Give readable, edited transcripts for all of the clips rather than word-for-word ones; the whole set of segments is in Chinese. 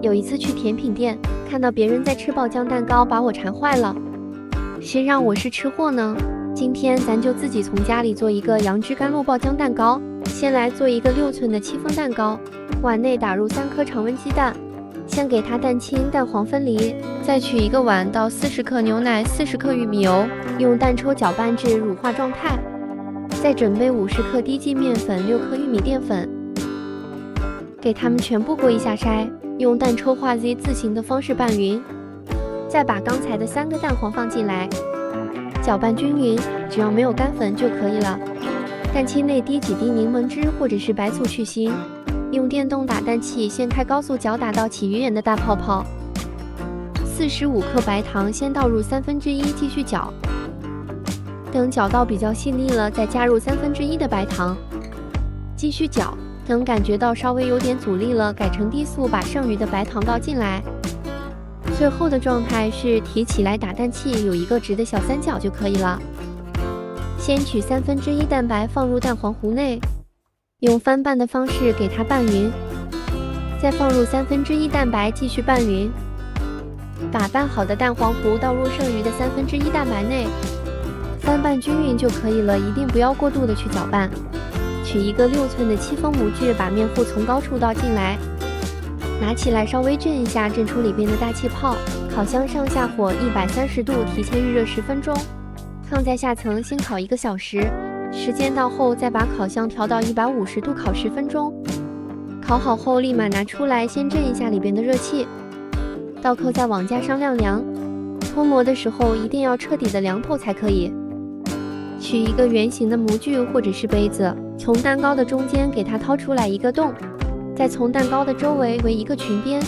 有一次去甜品店，看到别人在吃爆浆蛋糕，把我馋坏了。谁让我是吃货呢？今天咱就自己从家里做一个杨枝甘露爆浆蛋糕。先来做一个6寸的戚风蛋糕，碗内打入3颗常温鸡蛋，先给它蛋清蛋黄分离，再取一个碗倒40克牛奶、40克玉米油，用蛋抽搅拌至乳化状态。再准备50克低筋面粉、6克玉米淀粉，给它们全部过一下筛，用蛋抽画 Z 字形的方式拌匀。再把刚才的3个蛋黄放进来，搅拌均匀，只要没有干粉就可以了。蛋清内滴几滴柠檬汁或者是白醋去腥，用电动打蛋器先开高速搅打到起圆圆的大泡泡。45克白糖先倒入1/3，继续搅。等搅到比较细腻了，再加入1/3的白糖，继续搅。等感觉到稍微有点阻力了，改成低速把剩余的白糖倒进来。最后的状态是提起来打蛋器有一个直的小三角就可以了。先取1/3蛋白放入蛋黄糊内，用翻拌的方式给它拌匀，再放入1/3蛋白继续拌匀。把拌好的蛋黄糊倒入剩余的1/3蛋白内，翻拌均匀就可以了，一定不要过度的去搅拌。取一个6寸的戚风模具，把面糊从高处倒进来，拿起来稍微震一下，震出里边的大气泡。烤箱上下火130度，提前预热10分钟。放在下层先烤1个小时，时间到后再把烤箱调到150度烤10分钟。烤好后立马拿出来，先震一下里边的热气，倒扣在网架上晾凉。脱模的时候一定要彻底的凉透才可以。取一个圆形的模具或者是杯子，从蛋糕的中间给它掏出来一个洞，再从蛋糕的周围围一个裙边。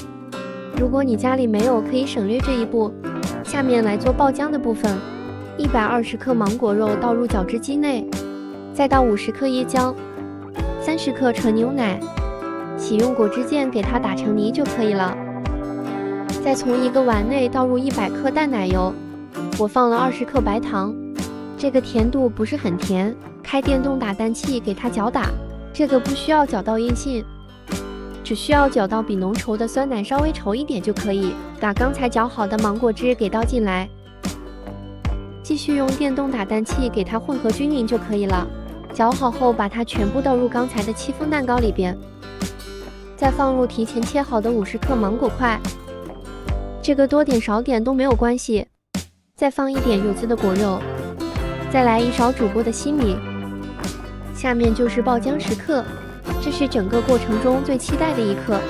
如果你家里没有，可以省略这一步。下面来做爆浆的部分。120克芒果肉倒入搅汁机内，再倒50克椰浆，30克纯牛奶，启用果汁键给它打成泥就可以了。再从一个碗内倒入100克淡奶油，我放了20克白糖，这个甜度不是很甜，开电动打蛋器给它搅打，这个不需要搅到硬性，只需要搅到比浓稠的酸奶稍微稠一点就可以。把刚才搅好的芒果汁给倒进来，继续用电动打蛋器给它混合均匀就可以了。搅好后把它全部倒入刚才的戚风蛋糕里边，再放入提前切好的50克芒果块，这个多点少点都没有关系。再放一点有滋的果肉，再来1勺煮过的西米。下面就是爆浆时刻，这是整个过程中最期待的一刻。